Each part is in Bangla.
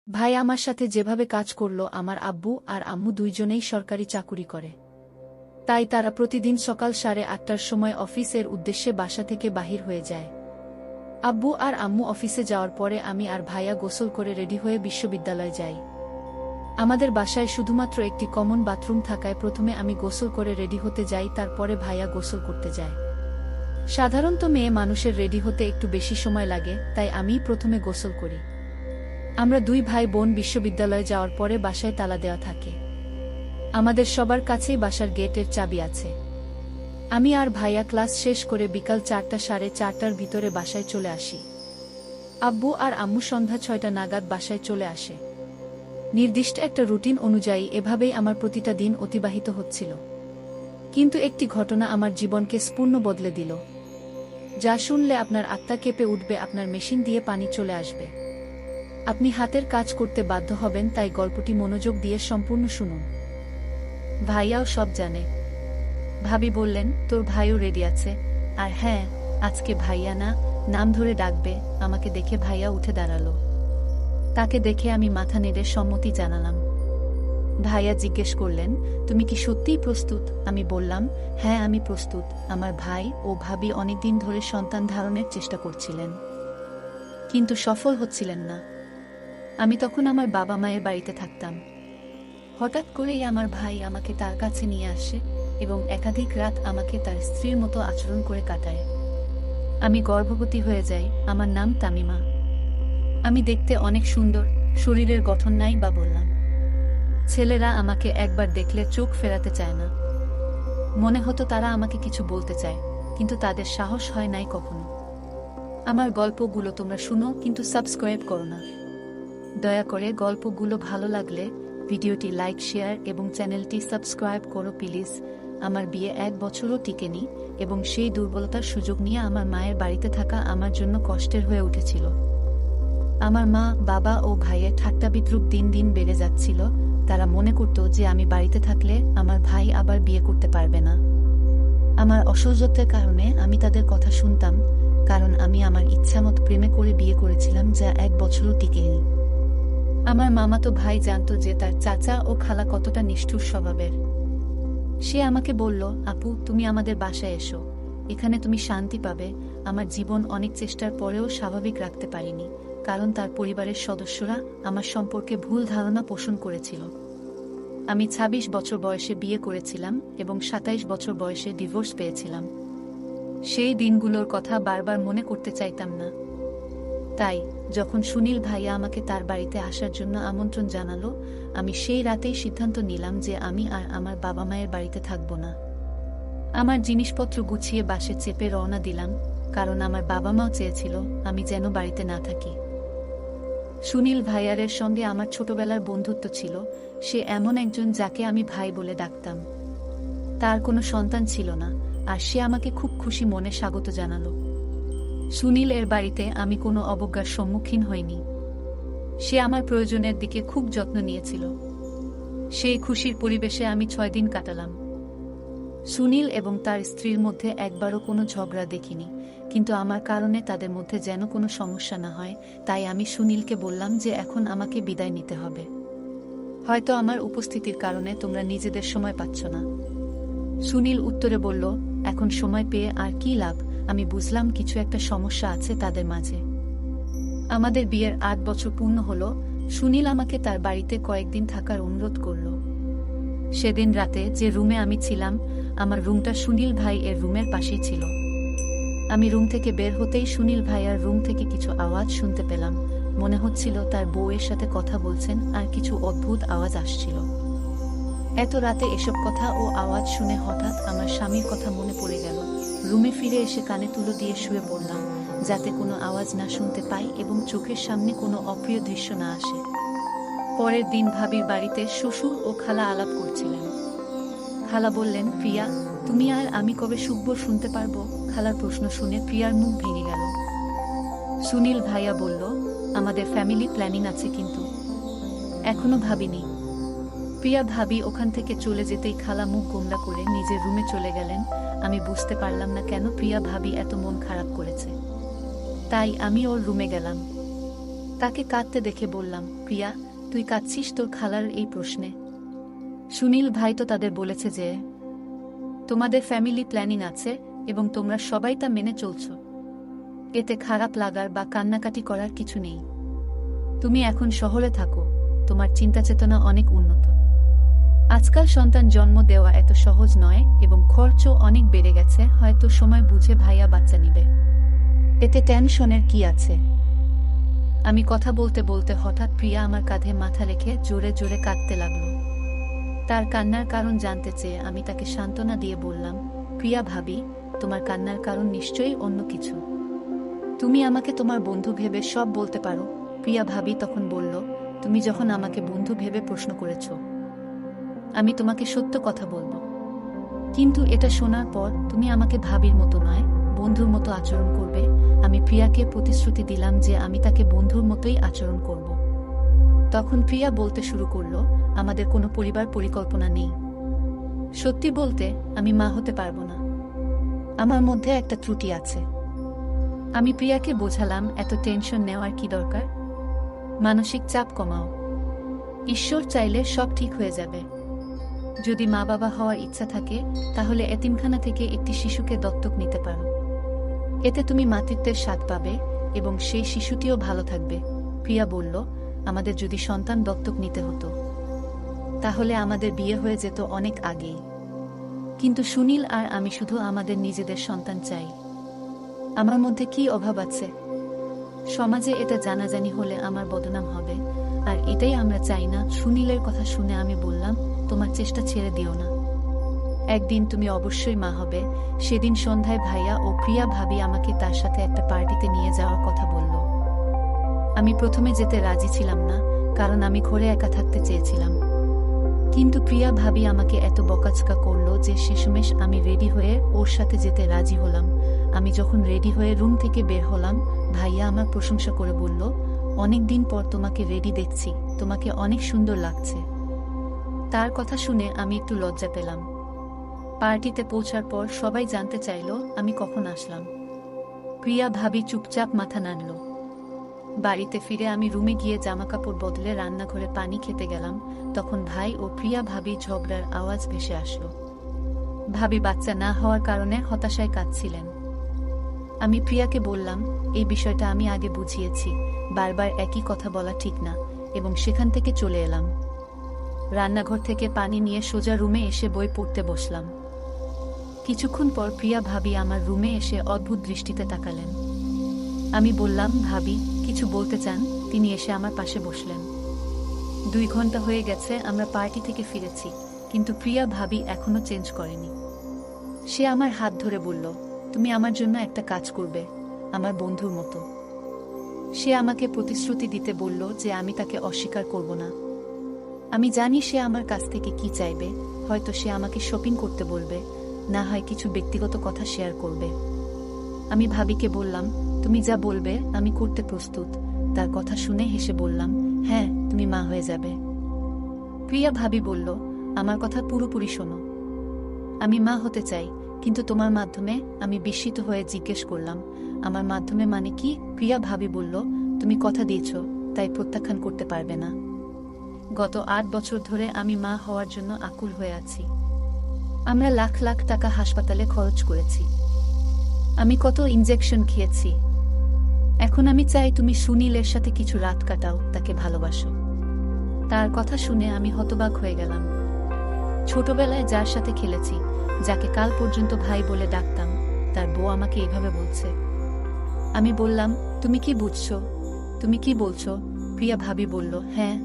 ভাই আমার সাথে যেভাবে কাজ করল, আমার আব্বু আর আম্মু দুইজনেই সরকারি চাকুরি করে। তাই তারা প্রতিদিন সকাল 8:30টার সময় অফিসের উদ্দেশ্যে বাসা থেকে বাহির হয়ে যায়। আব্বু আর আম্মু অফিসে যাওয়ার পরে আমি আর ভাইয়া গোসল করে রেডি হয়ে বিশ্ববিদ্যালয়ে যাই। আমাদের বাসায় শুধুমাত্র একটি কমন বাথরুম থাকায় প্রথমে আমি গোসল করে রেডি হতে যাই, তারপরে ভাইয়া গোসল করতে যায়। সাধারণত মেয়ে মানুষের রেডি হতে একটু বেশি সময় লাগে, তাই আমিই প্রথমে গোসল করি। আমরা দুই ভাই বোন বিশ্ববিদ্যালয়ে যাওয়ার পরে বাসায় তালা দেওয়া থাকে। আমাদের সবার কাছেই বাসার গেটের চাবি আছে। আমি আর ভাইয়া ক্লাস শেষ করে বিকাল 4টা 4:30টার ভিতরে বাসায় চলে আসি। আব্বু আর আম্মু সন্ধ্যা 6টা নাগাদ বাসায় চলে আসে। নির্দিষ্ট একটা রুটিন অনুযায়ী এভাবেই আমার প্রতিটা দিন অতিবাহিত হচ্ছিল। কিন্তু একটি ঘটনা আমার জীবনকে সম্পূর্ণ বদলে দিল, যা শুনলে আপনার আত্মা কেঁপে উঠবে, আপনার মেশিন দিয়ে পানি চলে আসবে। আপনি হাতের কাজ করতে বাধ্য হবেন, তাই গল্পটি মনোযোগ দিয়ে সম্পূর্ণ শুনুন। ভাইয়াও সব জানে। ভাবি বললেন, তোর ভাইও রেডি আছে। আর হ্যাঁ, আজকে ভাইয়া না, নাম ধরে ডাকবে। আমাকে দেখে ভাইয়া উঠে দাঁড়ালো। তাকে দেখে আমি মাথা নেড়ে সম্মতি জানালাম। ভাইয়া জিজ্ঞেস করলেন, তুমি কি সত্যিই প্রস্তুত? আমি বললাম, হ্যাঁ আমি প্রস্তুত। আমার ভাই ও ভাবি অনেকদিন ধরে সন্তান ধারণের চেষ্টা করছিলেন, কিন্তু সফল হচ্ছিলেন না। আমি তখন আমার বাবা মায়ের বাড়িতে থাকতাম। হঠাৎ করেই আমার ভাই আমাকে তার কাছে নিয়ে আসে এবং একাধিক রাত আমাকে তার স্ত্রীর মতো আচরণ করে কাটায়। আমি গর্ভবতী হয়ে যাই। আমার নাম তামিমা। আমি দেখতে অনেক সুন্দর, শরীরের গঠন নাই বা বললাম। ছেলেরা আমাকে একবার দেখলে চোখ ফেরাতে চায় না। মনে হতো তারা আমাকে কিছু বলতে চায়, কিন্তু তাদের সাহস হয় নাই কখনো। আমার গল্পগুলো তোমরা শুনো, কিন্তু সাবস্ক্রাইব করো না। দয়া করে গল্পগুলো ভালো লাগলে ভিডিওটি লাইক, শেয়ার এবং চ্যানেলটি সাবস্ক্রাইব করো প্লিজ। আমার বিয়ে 1 বছরও টিকেনি এবং সেই দুর্বলতার সুযোগ নিয়ে আমার মায়ের বাড়িতে থাকা আমার জন্য কষ্টের হয়ে উঠেছিল। আমার মা, বাবা ও ভাইয়ের ঠাট্টা বিদ্রূপ দিন দিন বেড়ে যাচ্ছিল। তারা মনে করত যে আমি বাড়িতে থাকলে আমার ভাই আবার বিয়ে করতে পারবে না। আমার অসহ্যতার কারণে আমি তাদের কথা শুনতাম, কারণ আমি আমার ইচ্ছামত প্রেমে করে বিয়ে করেছিলাম, যা 1 বছরও টিকেনি। আমার মামাতো ভাই জানত যে তার চাচা ও খালা কতটা নিষ্ঠুর স্বভাবের। সে আমাকে বলল, আপু তুমি আমাদের বাসায় এসো, এখানে তুমি শান্তি পাবে। আমার জীবন অনেক চেষ্টার পরেও স্বাভাবিক রাখতে পারিনি, কারণ তার পরিবারের সদস্যরা আমার সম্পর্কে ভুল ধারণা পোষণ করেছিল। আমি 26 বছর বয়সে বিয়ে করেছিলাম এবং 27 বছর বয়সে ডিভোর্স পেয়েছিলাম। সেই দিনগুলোর কথা বারবার মনে করতে চাইতাম না। তাই যখন সুনীল ভাইয়া আমাকে তার বাড়িতে আসার জন্য আমন্ত্রণ জানালো, আমি সেই রাতেই সিদ্ধান্ত নিলাম যে আমি আর আমার বাবা মায়ের বাড়িতে থাকব না। আমার জিনিসপত্র গুছিয়ে বাসে চেপে রওনা দিলাম, কারণ আমার বাবা মাও চেয়েছিল আমি যেন বাড়িতে না থাকি। সুনীল ভাইয়ারের সঙ্গে আমার ছোটবেলার বন্ধুত্ব ছিল। সে এমন একজন যাকে আমি ভাই বলে ডাকতাম। তার কোনো সন্তান ছিল না, আর সে আমাকে খুব খুশি মনে স্বাগত জানালো। সুনীল এর বাড়িতে আমি কোনো অবজ্ঞার সম্মুখীন হইনি। সে আমার প্রয়োজনের দিকে খুব যত্ন নিয়েছিল। সেই খুশির পরিবেশে আমি 6 দিন কাটালাম। সুনীল এবং তার স্ত্রীর মধ্যে একবারও কোনো ঝগড়া দেখিনি, কিন্তু আমার কারণে তাদের মধ্যে যেন কোনো সমস্যা না হয়, তাই আমি সুনীলকে বললাম যে এখন আমাকে বিদায় নিতে হবে। হয়তো আমার উপস্থিতির কারণে তোমরা নিজেদের সময় পাচ্ছ না। সুনীল উত্তরে বলল, এখন সময় পেয়ে আর কি লাভ। আমি বুঝলাম কিছু একটা সমস্যা আছে তাদের মাঝে। আমাদের বিয়ের 8 বছর পূর্ণ হলো। সুনীল আমাকে তার বাড়িতে কয়েকদিন থাকার অনুরোধ করল। সেদিন রাতে যে রুমে আমি ছিলাম, আমার রুমটা সুনীল ভাই এর রুমের পাশেই ছিল। আমি রুম থেকে বের হতেই সুনীল ভাইয়ার রুম থেকে কিছু আওয়াজ শুনতে পেলাম। মনে হচ্ছিল তার বউয়ের সাথে কথা বলছেন, আর কিছু অদ্ভুত আওয়াজ আসছিল। এত রাতে এসব কথা ও আওয়াজ শুনে হঠাৎ আমার স্বামীর কথা মনে পড়ে গেল। রুমে ফিরে এসে কানে তুলো দিয়ে শুয়ে পড়লাম, যাতে কোনো আওয়াজ না শুনতে পাই এবং চোখের সামনে কোনো অপ্রিয় দৃশ্য না আসে। পরের দিন ভাবির বাড়িতে শ্বশুর ও খালা আলাপ করছিলেন। খালা বললেন, প্রিয়া তুমি আর আমি কবে সুখবর শুনতে পারবো? খালার প্রশ্ন শুনে প্রিয়ার মুখ ভেঙে গেল। সুনীল ভাইয়া বলল, আমাদের ফ্যামিলি প্ল্যানিং আছে, কিন্তু এখনো ভাবিনি। প্রিয়া ভাবি ওখান থেকে চলে যেতেই খালা মুখ গোমড়া করে নিজের রুমে চলে গেলেন। আমি বুঝতে পারলাম না কেন প্রিয়া ভাবি এত মন খারাপ করেছে। তাই আমি ওর রুমে গেলাম। তাকে কাঁদতে দেখে বললাম, প্রিয়া, তুই কাঁদছিস তোর খালার এই প্রশ্নে? সুনীল ভাই তো তাদের বলেছে যে তোমাদের ফ্যামিলি প্ল্যানিং আছে এবং তোমরা সবাই তা মেনে চলছ। এতে খারাপ লাগার বা কান্নাকাটি করার কিছু নেই। তুমি এখন শহরে থাকো, তোমার চিন্তাচেতনা অনেক উন্নত। আজকাল সন্তান জন্ম দেওয়া এত সহজ নয় এবং খরচও অনেক বেড়ে গেছে। হয়তো সময় বুঝে ভাইয়া বাচ্চা নিবে, এতে টেনশনের কি আছে? আমি কথা বলতে বলতে হঠাৎ প্রিয়া আমার কাঁধে মাথা রেখে জোরে জোরে কাঁদতে লাগলো। তার কান্নার কারণ জানতে চেয়ে আমি তাকে সান্ত্বনা দিয়ে বললাম, প্রিয়া ভাবি, তোমার কান্নার কারণ নিশ্চয়ই অন্য কিছু। তুমি আমাকে তোমার বন্ধু ভেবে সব বলতে পারো। প্রিয়া ভাবি তখন বলল, তুমি যখন আমাকে বন্ধু ভেবে প্রশ্ন করেছ, আমি তোমাকে সত্য কথা বলবো। কিন্তু এটা শোনার পর তুমি আমাকে ভাবির মতো নয়, বন্ধুর মতো আচরণ করবে। আমি প্রিয়াকে প্রতিশ্রুতি দিলাম যে আমি তাকে বন্ধুর মতোই আচরণ করব। তখন প্রিয়া বলতে শুরু করলো, আমাদের কোনো পরিবার পরিকল্পনা নেই। সত্যি বলতে, আমি মা হতে পারবো না। আমার মধ্যে একটা ত্রুটি আছে। আমি প্রিয়াকে বোঝালাম, এত টেনশন নেওয়ার কি দরকার? মানসিক চাপ কমাও। ঈশ্বর চাইলে সব ঠিক হয়ে যাবে। যদি মা বাবা হওয়ার ইচ্ছা থাকে তাহলে এতিমখানা থেকে একটি শিশুকে দত্তক নিতে পারো। এতে তুমি মাতৃত্বের স্বাদ পাবে এবং সেই শিশুটিও ভালো থাকবে। প্রিয়া বলল, আমাদের যদি সন্তান দত্তক নিতে হতো তাহলে আমাদের বিয়ে হয়ে যেত অনেক আগেই। কিন্তু সুনীল আর আমি শুধু আমাদের নিজেদের সন্তান চাই। আমার মধ্যে কি অভাব আছে? সমাজে এটা জানাজানি হলে আমার বদনাম হবে, আর এটাই আমরা চাই না। সুনীলের কথা শুনে আমি বললাম, তোমার চেষ্টা ছেড়ে দিও না। একদিন তুমি অবশ্যই মা হবে। সেদিন সন্ধ্যায় ভাইয়া ও প্রিয়া ভাবি আমাকে তার সাথে একটা পার্টিতে নিয়ে যাওয়ার কথা বলল। আমি প্রথমে যেতে রাজি ছিলাম না, কারণ আমি ঘরে একা থাকতে চেয়েছিলাম। কিন্তু প্রিয়া ভাবি আমাকে এত বকাঝকা করলো যে শেষমেশ আমি রেডি হয়ে ওর সাথে যেতে রাজি হলাম। আমি যখন রেডি হয়ে রুম থেকে বের হলাম, ভাইয়া আমার প্রশংসা করে বলল, অনেক দিন পর তোমাকে রেডি দেখছি, তোমাকে অনেক সুন্দর লাগছে। তার কথা শুনে আমি একটু লজ্জা পেলাম। পার্টিতে পৌঁছার পর সবাই জানতে চাইল আমি কখন আসলাম। প্রিয়া ভাবি চুপচাপ মাথা নাড়ল। বাড়িতে ফিরে আমি রুমে গিয়ে জামাকাপড় বদলে রান্নাঘরে পানি খেতে গেলাম। তখন ভাই ও প্রিয়া ভাবি ঝগড়ার আওয়াজ ভেসে আসলো। ভাবি বাচ্চা না হওয়ার কারণে হতাশায় কাঁদছিলেন। আমি প্রিয়াকে বললাম, এই বিষয়টা আমি আগে বুঝিয়েছি, বারবার একই কথা বলা ঠিক না, এবং সেখান থেকে চলে এলাম। রান্নাঘর থেকে পানি নিয়ে সোজা রুমে এসে বই পড়তে বসলাম। কিছুক্ষণ পর প্রিয়া ভাবি আমার রুমে এসে অদ্ভুত দৃষ্টিতে তাকালেন। আমি বললাম, ভাবি কিছু বলতে চান? তিনি এসে আমার পাশে বসলেন। 2 ঘন্টা হয়ে গেছে আমরা পার্টি থেকে ফিরেছি, কিন্তু প্রিয়া ভাবি এখনো চেঞ্জ করেনি। সে আমার হাত ধরে বলল, তুমি আমার জন্য একটা কাজ করবে, আমার বন্ধুর মতো। সে আমাকে প্রতিশ্রুতি দিতে বলল যে আমি তাকে অস্বীকার করব না। আমি জানি সে আমার কাছ থেকে কি চাইবে। হয়তো সে আমাকে শপিং করতে বলবে, না হয় কিছু ব্যক্তিগত কথা শেয়ার করবে। আমি ভাবিকে বললাম, তুমি যা বলবে আমি করতে প্রস্তুত। তার কথা শুনে হেসে বললাম, হ্যাঁ, তুমি মা হয়ে যাবে। প্রিয়া ভাবি বলল, আমার কথা পুরোপুরি শোনো। আমি মা হতে চাই, কিন্তু তোমার মাধ্যমে। আমি বিস্মিত হয়ে জিজ্ঞেস করলাম, আমার মাধ্যমে মানে কি? প্রিয়া ভাবি বলল, তুমি কথা দিয়েছ, তাই প্রত্যাখ্যান করতে পারবে না। গত 8 বছর ধরে আমি মা হওয়ার জন্য আকুল হয়ে আছি। আমরা লাখ লাখ টাকা হাসপাতালে খরচ করেছি। আমি কত ইনজেকশন খেয়েছি। এখন আমি চাই তুমি সুনীলের সাথে কিছু রাত কাটাও, তাকে ভালোবাসো। তার কথা শুনে আমি হতবাক হয়ে গেলাম। ছোটবেলায় যার সাথে খেলেছি, যাকে কাল পর্যন্ত ভাই বলে ডাকতাম, তার বউ আমাকে এভাবে বলছে। আমি বললাম, তুমি কি বুঝছো? তুমি কি বলছো? প্রিয়া ভাবি বলল, হ্যাঁ,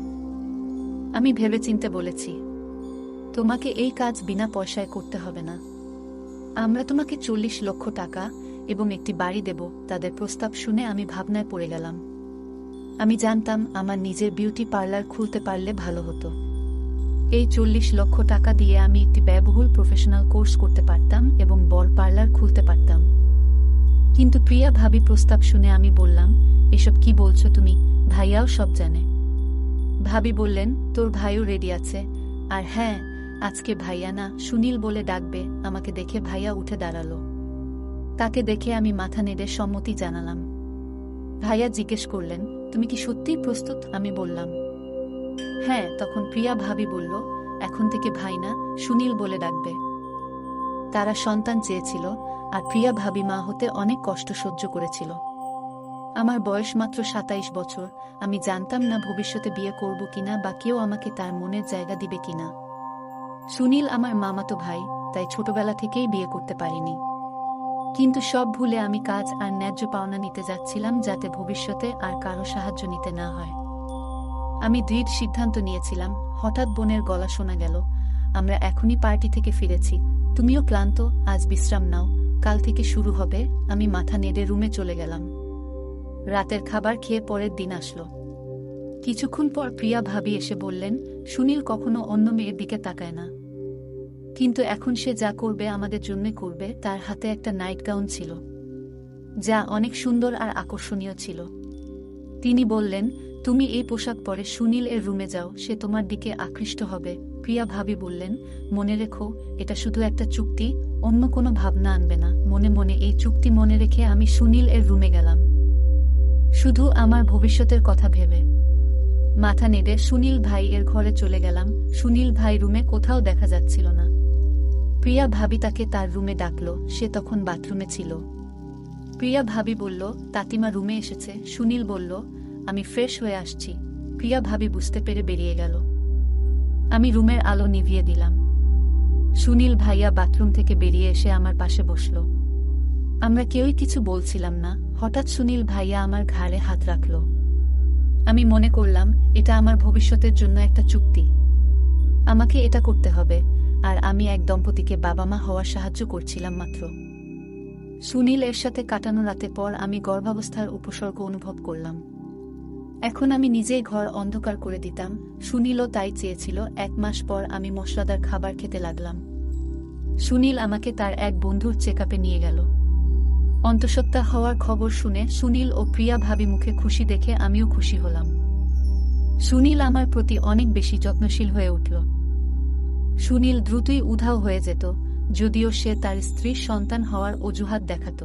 আমি ভেবেচিন্তে বলেছি। তোমাকে এই কাজ বিনা পয়সায় করতে হবে না। আমরা তোমাকে 40 লক্ষ টাকা এবং একটি বাড়ি দেব। তাদের প্রস্তাব শুনে আমি ভাবনায় পড়ে গেলাম। আমি জানতাম আমার নিজের বিউটি পার্লার খুলতে পারলে ভালো হতো। এই 40 লক্ষ টাকা দিয়ে আমি একটি ব্যয়বহুল প্রফেশনাল কোর্স করতে পারতাম এবং বড় পার্লার খুলতে পারতাম। কিন্তু প্রিয়া ভাবি প্রস্তাব শুনে আমি বললাম, এসব কি বলছো তুমি? ভাইয়াও সব জানে। ভাবি বললেন, তোর ভাইও রেডি আছে। আর হ্যাঁ, আজকে ভাইয়া না, সুনীল বলে ডাকবে। আমাকে দেখে ভাইয়া উঠে দাঁড়ালো। তাকে দেখে আমি মাথা নেড়ে সম্মতি জানালাম। ভাইয়া জিজ্ঞেস করলেন, তুমি কি সত্যিই প্রস্তুত? আমি বললাম, হ্যাঁ। তখন প্রিয়া ভাবি বলল, এখন থেকে ভাই না, সুনীল বলে ডাকবে। তারা সন্তান চেয়েছিল, আর প্রিয়া ভাবি মা হতে অনেক কষ্ট সহ্য করেছিল। আমার বয়স মাত্র ২৭ বছর। আমি জানতাম না ভবিষ্যতে বিয়ে করব কিনা বা কেউ আমাকে তার মনের জায়গা দিবে কিনা। সুনীল আমার মামাতো ভাই, তাই ছোটবেলা থেকেই বিয়ে করতে পারিনি। কিন্তু সব ভুলে আমি কাজ আর ন্যায্য পাওনা নিতে যাচ্ছিলাম, যাতে ভবিষ্যতে আর কারো সাহায্য নিতে না হয়। আমি দৃঢ় সিদ্ধান্ত নিয়েছিলাম। হঠাৎ বোনের গলা শোনা গেল, আমরা এখনই পার্টি থেকে ফিরেছি, তুমিও ক্লান্ত, আজ বিশ্রাম নাও, কাল থেকে শুরু হবে। আমি মাথা নেড়ে রুমে চলে গেলাম। রাতের খাবার খেয়ে পরের দিন আসলো। কিছুক্ষণ পর প্রিয়া ভাবি এসে বললেন, সুনীল কখনো অন্য মেয়ের দিকে তাকায় না, কিন্তু এখন সে যা করবে আমাদের জন্য করবে। তার হাতে একটা নাইট গাউন ছিল, যা অনেক সুন্দর আর আকর্ষণীয় ছিল। তিনি বললেন, তুমি এই পোশাক পরে সুনীল এর রুমে যাও, সে তোমার দিকে আকৃষ্ট হবে। প্রিয়া ভাবি বললেন, মনে রেখো, এটা শুধু একটা চুক্তি, অন্য কোনো ভাবনা আনবে না। মনে মনে এই চুক্তি মনে রেখে আমি সুনীল এর রুমে গেলাম, শুধু আমার ভবিষ্যতের কথা ভেবে। মাথা নেড়ে সুনীল ভাই এর ঘরে চলে গেলাম। সুনীল ভাই রুমে কোথাও দেখা যাচ্ছিল না। প্রিয়া ভাবি তাকে তার রুমে ডাকল, সে তখন বাথরুমে ছিল। প্রিয়া ভাবি বলল, তাতিমা রুমে এসেছে। সুনীল বলল, আমি ফ্রেশ হয়ে আসছি। প্রিয়া ভাবি বুঝতে পেরে বেরিয়ে গেল। আমি রুমের আলো নিভিয়ে দিলাম। সুনীল ভাইয়া বাথরুম থেকে বেরিয়ে এসে আমার পাশে বসল। আমরা কেউই কিছু বলছিলাম না। হঠাৎ সুনীল ভাইয়া আমার ঘাড়ে হাত রাখল। আমি মনে করলাম, এটা আমার ভবিষ্যতের জন্য একটা চুক্তি। আমাকে এটা করতে হবে, আর আমি এক দম্পতিকে বাবা মা হওয়ার সাহায্য করছিলাম মাত্র। সুনীল এর সাথে কাটানো রাতের পর আমি গর্ভাবস্থার উপসর্গ অনুভব করলাম। এখন আমি নিজেই ঘর অন্ধকার করে দিতাম। সুনীলও তাই চেয়েছিল। ১ মাস পর আমি মশলাদার খাবার খেতে লাগলাম। সুনীল আমাকে তার এক বন্ধুর চেকআপে নিয়ে গেল। অন্তঃসত্ত্বা হওয়ার খবর শুনে সুনীল ও প্রিয়া ভাবি মুখে খুশি দেখে আমিও খুশি হলাম। সুনীল আমার প্রতি অনেক বেশি যত্নশীল হয়ে উঠল। সুনীল দ্রুতই উধাও হয়ে যেত, যদিও সে তার স্ত্রীর সন্তান হওয়ার অজুহাত দেখাত।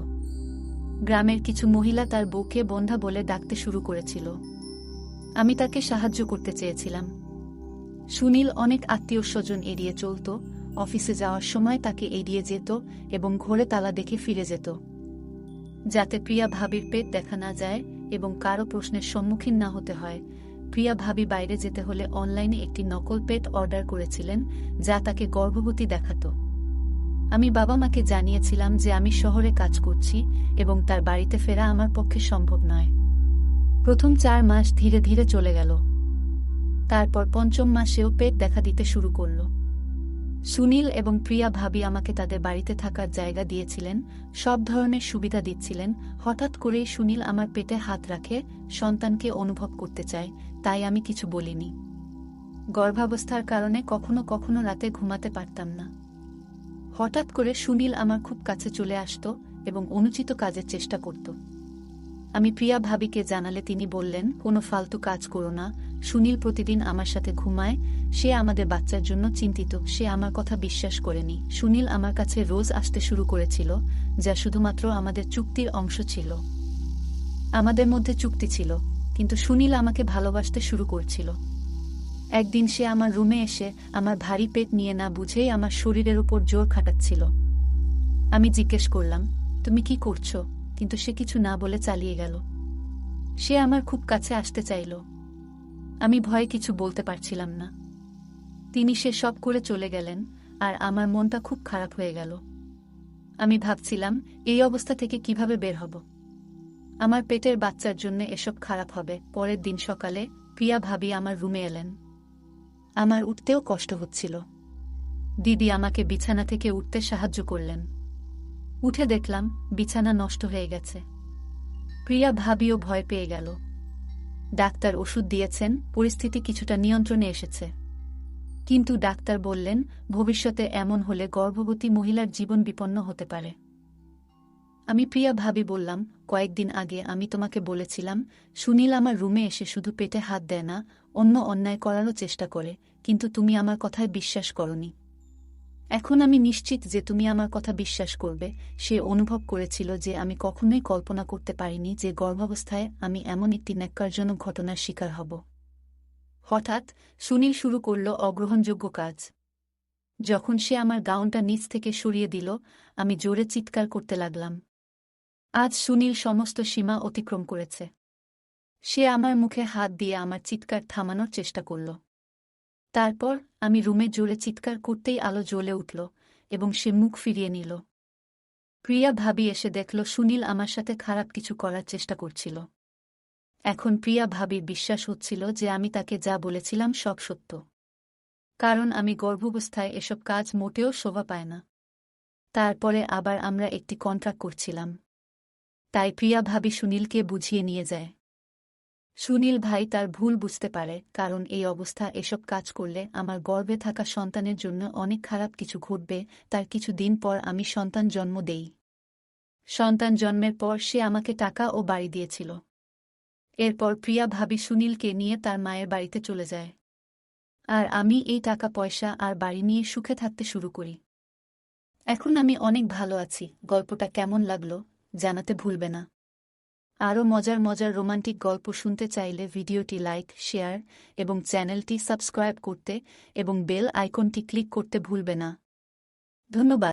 গ্রামের কিছু মহিলা তার বউকে বন্ধা বলে ডাকতে শুরু করেছিল। আমি তাকে সাহায্য করতে চেয়েছিলাম। সুনীল অনেক আত্মীয় স্বজন এড়িয়ে চলত, অফিসে যাওয়ার সময় তাকে এড়িয়ে যেত এবং ঘরে তালা দেখে ফিরে যেত, যাতে প্রিয়া ভাবির পেট দেখা না যায় এবং কারো প্রশ্নের সম্মুখীন না হতে হয়। প্রিয়া ভাবি বাইরে যেতে হলে অনলাইনে একটি নকল পেট অর্ডার করেছিলেন, যা তাকে গর্ভবতী দেখাত। আমি বাবা মাকে জানিয়েছিলাম যে আমি শহরে কাজ করছি এবং তার বাড়িতে ফেরা আমার পক্ষে সম্ভব নয়। প্রথম ৪ মাস ধীরে ধীরে চলে গেল। তারপর ৫ম মাসেও পেট দেখা দিতে শুরু করল। সুনীল এবং প্রিয়া ভাবি আমাকে তাদের বাড়িতে থাকার জায়গা দিয়েছিলেন, সব ধরনের সুবিধা দিচ্ছিলেন। হঠাৎ করেই সুনীল আমার পেটে হাত রাখে, সন্তানকে অনুভব করতে চায়, তাই আমি কিছু বলিনি। গর্ভাবস্থার কারণে কখনো কখনো রাতে ঘুমাতে পারতাম না। হঠাৎ করে সুনীল আমার খুব কাছে চলে আসত এবং অনুচিত কাজের চেষ্টা করত। আমি প্রিয়া ভাবিকে জানালে তিনি বললেন, কোনো ফালতু কাজ করো না, সুনীল প্রতিদিন আমার সাথে ঘুমায়, সে আমাদের বাচ্চার জন্য চিন্তিত। সে আমার কথা বিশ্বাস করেনি। সুনীল আমার কাছে রোজ আসতে শুরু করেছিল, যা শুধুমাত্র আমাদের চুক্তির অংশ ছিল। আমাদের মধ্যে চুক্তি ছিল, কিন্তু সুনীল আমাকে ভালোবাসতে শুরু করছিল। একদিন সে আমার রুমে এসে আমার ভারী পেট নিয়ে না বুঝেই আমার শরীরের উপর জোর খাটাচ্ছিল। আমি জিজ্ঞেস করলাম, তুমি কি করছো? কিন্তু সে কিছু না বলে চালিয়ে গেল। সে আমার খুব কাছে আসতে চাইল। আমি ভয়ে কিছু বলতে পারছিলাম না। তিনি সে সব করে চলে গেলেন, আর আমার মনটা খুব খারাপ হয়ে গেল। আমি ভাবছিলাম, এই অবস্থা থেকে কিভাবে বের হব। আমার পেটের বাচ্চার জন্য এসব খারাপ হবে। পরের দিন সকালে প্রিয়া ভাবি আমার রুমে এলেন। আমার উঠতেও কষ্ট হচ্ছিল। দিদি আমাকে বিছানা থেকে উঠতে সাহায্য করলেন। উঠে দেখলাম বিছানা নষ্ট হয়ে গেছে। প্রিয়া ভাবিও ভয় পেয়ে গেল। ডাক্তার ওষুধ দিয়েছেন, পরিস্থিতি কিছুটা নিয়ন্ত্রণে এসেছে। কিন্তু ডাক্তার বললেন, ভবিষ্যতে এমন হলে গর্ভবতী মহিলার জীবন বিপন্ন হতে পারে। আমি প্রিয়া ভাবি বললাম, কয়েকদিন আগে আমি তোমাকে বলেছিলাম, সুনীল আমার রুমে এসে শুধু পেটে হাত দেয় না, অন্য অন্যায় করারও চেষ্টা করে, কিন্তু তুমি আমার কথায় বিশ্বাস করনি। এখন আমি নিশ্চিত যে তুমি আমার কথা বিশ্বাস করবে। সে অনুভব করেছিল যে আমি কখনোই কল্পনা করতে পারিনি যে গর্ভাবস্থায় আমি এমন একটি ন্যাক্কারজনক ঘটনার শিকার হব। হঠাৎ সুনীল শুরু করল অগ্রহণযোগ্য কাজ। যখন সে আমার গাউনটা নিচ থেকে সরিয়ে দিল, আমি জোরে চিৎকার করতে লাগলাম। আজ সুনীল সমস্ত সীমা অতিক্রম করেছে। সে আমার মুখে হাত দিয়ে আমার চিৎকার থামানোর চেষ্টা করল। তারপর আমি রুমে জোরে চিৎকার করতেই আলো জ্বলে উঠল এবং সে মুখ ফিরিয়ে নিল। প্রিয়া ভাবি এসে দেখল সুনীল আমার সাথে খারাপ কিছু করার চেষ্টা করছিল। এখন প্রিয়া ভাবির বিশ্বাস হচ্ছিল যে আমি তাকে যা বলেছিলাম সব সত্য। কারণ আমি গর্ভাবস্থায় এসব কাজ মোটেও শোভা পায় না। তারপরে আবার আমরা একটি কন্ট্রাক্ট করছিলাম। তাই প্রিয়া ভাবি সুনীলকে বুঝিয়ে নিয়ে যায়। সুনীল ভাই তার ভুল বুঝতে পারে, কারণ এই অবস্থা এসব কাজ করলে আমার গর্ভে থাকা সন্তানের জন্য অনেক খারাপ কিছু ঘটবে। তার কিছু দিন পর আমি সন্তান জন্ম দেই। সন্তান জন্মের পর সে আমাকে টাকা ও বাড়ি দিয়েছিল। এরপর প্রিয়া ভাবি সুনীলকে নিয়ে তার মায়ের বাড়িতে চলে যায়। আর আমি এই টাকা পয়সা আর বাড়ি নিয়ে সুখে থাকতে শুরু করি। এখন আমি অনেক ভালো আছি। গল্পটা কেমন লাগলো জানাতে ভুলবে না। আরও মজার মজার রোমান্টিক গল্প শুনতে চাইলে ভিডিওটি লাইক, শেয়ার এবং চ্যানেলটি সাবস্ক্রাইব করতে এবং বেল আইকনটি ক্লিক করতে ভুলবে না। ধন্যবাদ।